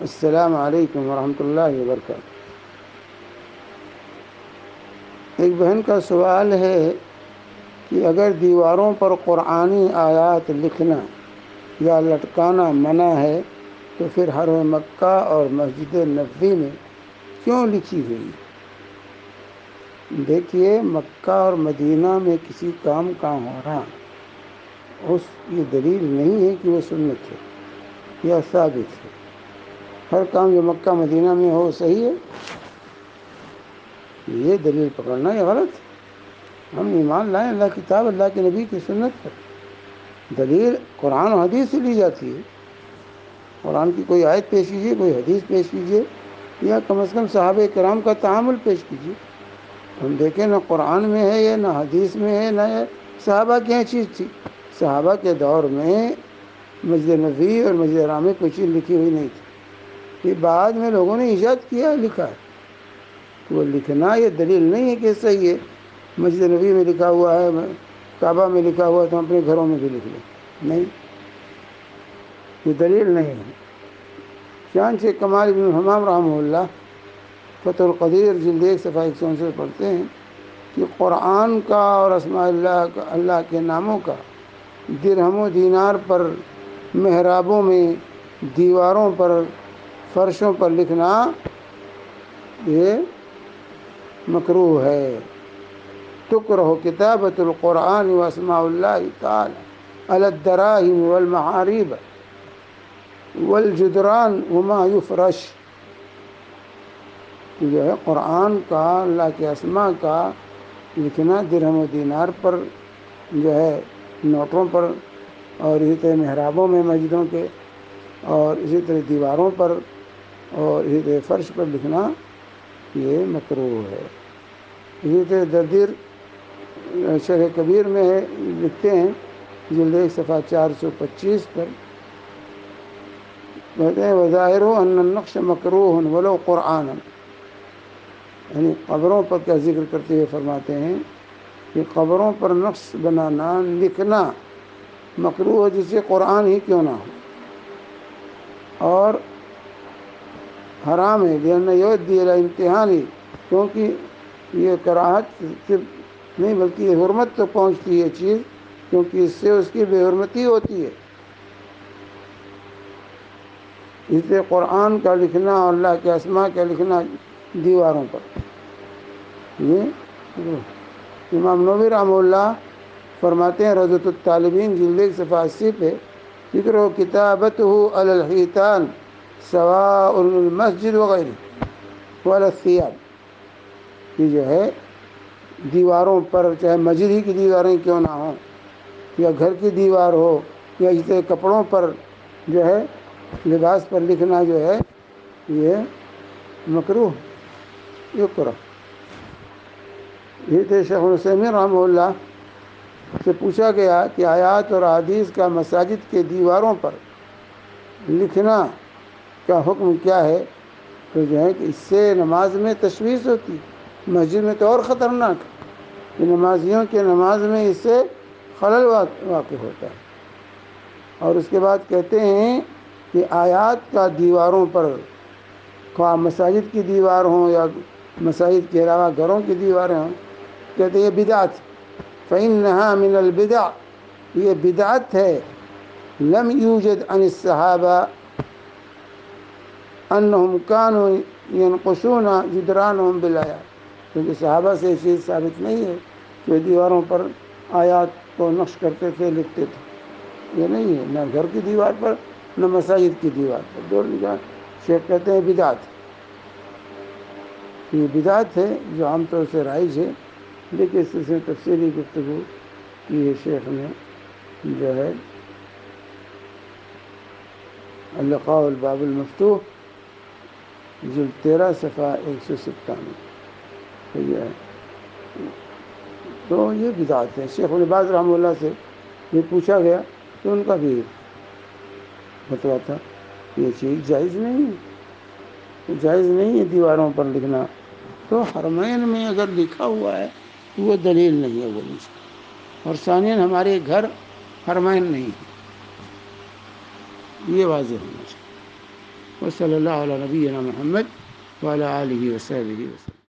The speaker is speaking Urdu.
السلام علیکم ورحمۃ اللہ وبرکاتہ۔ ایک بہن کا سوال ہے کہ اگر دیواروں پر قرآنی آیات لکھنا یا لٹکانا منع ہے تو پھر حرم مکہ اور مسجد نبوی میں کیوں لکھی ہوئی؟ دیکھیے، مکہ اور مدینہ میں کسی کام کا ہونا اس کی دلیل نہیں ہے کہ وہ سنت ہے یا ثابت ہے۔ ہر کام جو مکہ مدینہ میں ہو صحیح ہے، یہ دلیل پکڑنا یہ غلط ہے۔ ہم ایمان لائیں اللہ کی کتاب، اللہ کے نبی کی سنت پر۔ دلیل قرآن و حدیث سے لی جاتی ہے۔ قرآن کی کوئی آیت پیش کیجیے، کوئی حدیث پیش کیجیے، یا کم از کم صحابہ کرام کا تعامل پیش کیجیے۔ ہم دیکھیں نہ قرآن میں ہے یہ، نہ حدیث میں ہے، نہ صحابہ کی چیز تھی۔ صحابہ کے دور میں مسجد نبوی اور مسجد حرام میں کوئی چیز لکھی ہوئی نہیں تھی، یہ بعد میں لوگوں نے ایجاد کیا ہے، لکھا ہے۔ وہ لکھنا یہ دلیل نہیں ہے کہ صحیح ہے۔ مسجد نبوی میں لکھا ہوا ہے، کعبہ میں لکھا ہوا ہے، تو ہم اپنے گھروں میں بھی لکھ لیں، نہیں، یہ دلیل نہیں ہے۔ چنانچہ کمال بن حمام رحمہ اللہ فتح القدیر جلد 1 صفحہ 159 پڑھتے ہیں کہ قرآن کا اور اسماء اللہ کے ناموں کا درہم و دینار پر، محرابوں میں، دیواروں پر، فرشوں پر لکھنا یہ مکروہ ہے۔ تکرہ کتابۃ القرآن و اسماء اللہ تعالی علی الدراہم والمحاریب والجدران وما یفرش۔ جو ہے قرآن کا، اللہ کے اسماء کا لکھنا درہم و دینار پر، جو ہے نوٹوں پر، اور اسی طرح محرابوں میں مسجدوں کے، اور اسی طرح دیواروں پر، اور اسی طرح فرش پر لکھنا یہ مکروہ ہے۔ اسی طرح دردیر شرح کبیر میں لکھتے ہیں جلد 1 صفحہ 425 پر، کہتے ہیں وظاہر ان النقش مکروہ ولو قرآن، یعنی قبروں پر کا ذکر کرتے ہوئے فرماتے ہیں کہ قبروں پر نقش بنانا، لکھنا مکروہ ہے، جسے قرآن ہی کیوں نہ ہو، اور حرام ہے، لأن یؤدی الی امتحانی، کیونکہ یہ کراہت صرف نہیں بلکہ یہ حرمت تو پہنچتی ہے چیز، کیونکہ اس سے اس کی بے حرمتی ہوتی ہے۔ اس لیے قرآن کا لکھنا اور اللہ کے اسماء کا لکھنا دیواروں پر، یہ امام نووی رحمہ اللہ فرماتے ہیں روضۃ الطالبین جلد 1 صفحہ 80 پہ، ذکر و کتابتہ علی الحیطان سواء المسجد وغیرہ وعلی الثیاب، یہ جو ہے دیواروں پر، چاہے مسجد ہی کی دیواریں کیوں نہ ہوں، یا گھر کی دیوار ہو، یا اس طرح کپڑوں پر، جو ہے لباس پر لکھنا جو ہے یہ مکروہ یکرہ۔ یہ تھے شیخ العثیمین رحمہ اللہ سے پوچھا گیا کہ آیات اور احادیث کا مساجد کے دیواروں پر لکھنا کا حکم کیا ہے؟ تو جو ہے کہ اس سے نماز میں تشویش ہوتی، مسجد میں تو اور خطرناک ہے کہ نمازیوں کے نماز میں اس سے خلل واقع ہوتا ہے۔ اور اس کے بعد کہتے ہیں کہ آیات کا دیواروں پر، خواہ مساجد کی دیوار ہوں یا مساجد کے علاوہ گھروں کی دیواریں ہوں، کہتے ہیں یہ بدعت، فإنها من البدع، یہ بدعت ہے، لم یوجد عن الصحابہ انہم کانوا ینقشون جدرانہم بالآیات، کیونکہ صحابہ سے یہ چیز ثابت نہیں ہے کہ دیواروں پر آیات کو نقش کرتے تھے، لکھتے تھے، یہ نہیں ہے، نہ گھر کی دیوار پر نہ مساجد کی دیوار پر، دو شیخ کہتے ہیں بدعت، یہ بدعت ہے جو عام طور سے رائج ہے، لیکن اس سے تفصیلی گفتگو کی ہے شیخ نے، جو ہے اللقاء الباب المفتوح جلد 13 صفحہ 197، تو یہ ہے، تو یہ بدعت ہے۔ شیخ ابن باز رحمہ اللہ سے یہ پوچھا گیا تو ان کا بھی فتویٰ تھا یہ چیز جائز نہیں ہے، جائز نہیں ہے دیواروں پر لکھنا۔ تو حرمین میں اگر لکھا ہوا ہے تو وہ دلیل نہیں ہے وہ چیز، اور ثانیاً ہمارے گھر حرمین نہیں ہے، یہ واضح ہونا چاہیے۔ وصلی اللہ علیہ نبینا محمد وعلی آلہ وصحبہ وسلم.